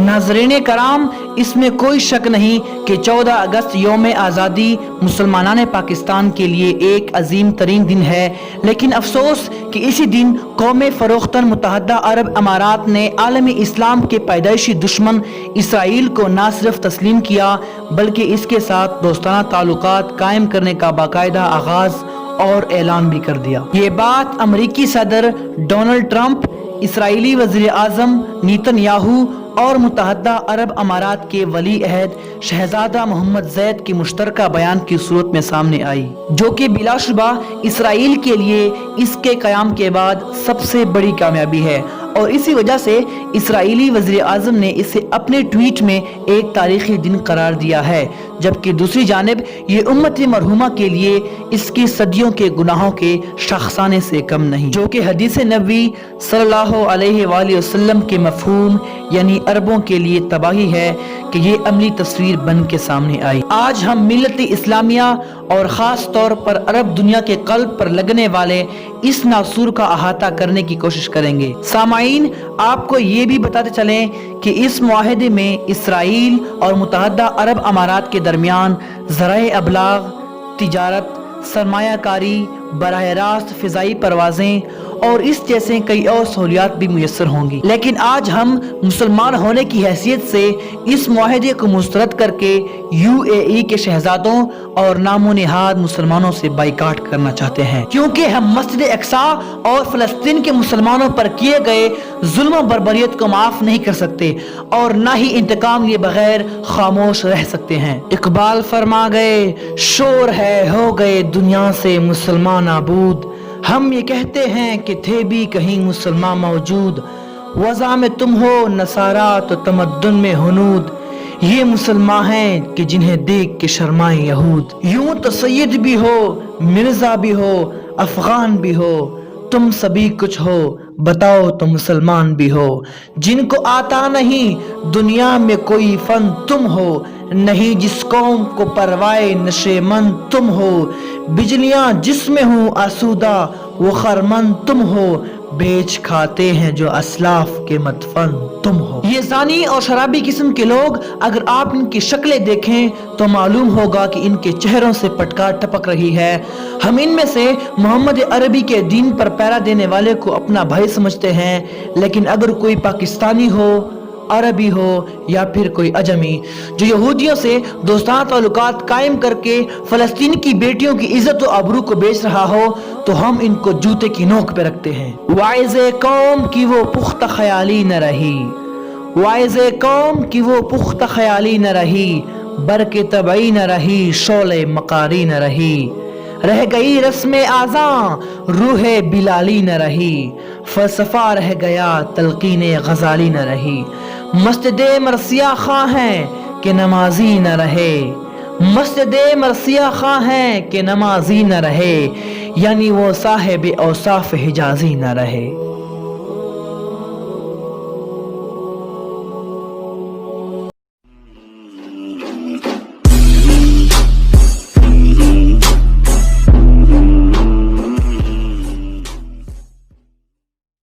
नाज़रीन कराम, इसमें कोई शक नहीं कि 14 अगस्त यौम आज़ादी मुसलमानान पाकिस्तान के लिए एक अजीम तरीन दिन है, लेकिन अफसोस कि इसी दिन कौम फ़रोख्तन मुत्तहदा अरब अमारात ने आलमी इस्लाम के पैदाइशी दुश्मन इसराइल को ना सिर्फ तस्लीम किया बल्कि इसके साथ दोस्ताना ताल्लुकात कायम करने का बाकायदा आगाज़ और ऐलान भी कर दिया। ये बात अमरीकी सदर डोनाल्ड ट्रंप, इसराइली वज़ीर आज़म नेतन्याहू और मुत्तहदा अरब अमारात के वली अहद शहजादा मोहम्मद ज़ैद के मुश्तरका बयान की सूरत में सामने आई, जो कि बिलाशुबा इसराइल के लिए इसके क़याम के बाद सबसे बड़ी कामयाबी है। और इसी वजह से इसराइली वज़ीर आज़म ने इसे अपने ट्वीट में एक तारीख़ी दिन करार दिया है, जबकि दूसरी जानिब ये उम्मत मरहूमा के लिए इसकी सदियों के गुनाहों के शख्साने से कम नहीं, जो कि हदीस नबी सल्लल्लाहु अलैहि वसल्लम के मफ़हूम यानी अरबों के लिए तबाही है कि ये अमली तस्वीर बन के सामने आई। आज हम मिल्लत इस्लामिया और ख़ास तौर पर अरब दुनिया के क़ल्ब पर लगने वाले इस नासूर का अहाता करने की कोशिश करेंगे। सामाईन, आपको ये भी बताते चलें कि इस मुआहदे में इसराइल और मुत्तहदा अरब अमारात के दरमियान ज़राए अबलाग, तिजारत, सरमायाकारी, बराह रास्त फ़िज़ाई परवाज़ें और इस जैसे कई और सहूलियात भी मुयस्सर होंगी। लेकिन आज हम मुसलमान होने की हैसियत से इस मुआहदे को मुस्तरद करके UAE के शहजादों और नामो निहाद मुसलमानों से बाइकाट करना चाहते हैं, क्योंकि हम मस्जिद अक्सा और फ़लस्तीन के मुसलमानों पर किए गए जुल्म और बर्बरियत को माफ़ नहीं कर सकते और ना ही इंतकाम लिए बगैर खामोश रह सकते हैं। इकबाल फरमा गए, शोर है हो गए दुनिया से मुसलमान आबूद, हम ये कहते हैं कि थे भी कहीं मुसलमान मौजूद, वज़ा में तुम हो नसारा तो तमद्दुन में हुनूद, ये मुसलमान हैं कि जिन्हें देख के शर्माए यहूद। यूं तो सैयद भी हो, मिर्जा भी हो, अफगान भी हो, तुम सभी कुछ हो, बताओ तो मुसलमान भी हो। जिनको आता नहीं दुनिया में कोई फन तुम हो, नहीं जिस कौम को परवाए नशेमंद तुम हो, बिजलियां जिसमें हूँ आसूदा वो खरमन तुम हो, बेच खाते हैं जो असलाफ के मदफन तुम हो। ये ज़ानी और शराबी किस्म के लोग, अगर आप इनकी शक्लें देखें तो मालूम होगा कि इनके चेहरों से पटकार टपक रही है। हम इनमें से मोहम्मद अरबी के दीन पर पहरा देने वाले को अपना भाई समझते हैं, लेकिन अगर कोई पाकिस्तानी हो, अरबी हो या फिर कोई अजमी जो यहूदियों से दोस्ताना ताल्लुकात कायम करके फ़लस्तीन की बेटियों की इज्जत और आबरू को बेच रहा हो, तो हम इनको जूते की नोक पे रखते हैं। वाइज़े कौम की वो पुख्ता ख्याली न रही, वाइज़े कौम की वो पुख्ता ख्याली न रही, बरके तबई न रही, शोले मकारी न रही, रह गई रस्म आज़ां रूहे बिलाली न रही, फ़लसफ़ा रह गया तलक़ीने ग़ज़ाली न रही, मस्जिदे मरसिया खां हैं कि नमाजी न रहे, मस्जिदे मरसिया खां हैं कि नमाजी न रहे, यानी वो साहिब औसाफ हिजाजी न रहे।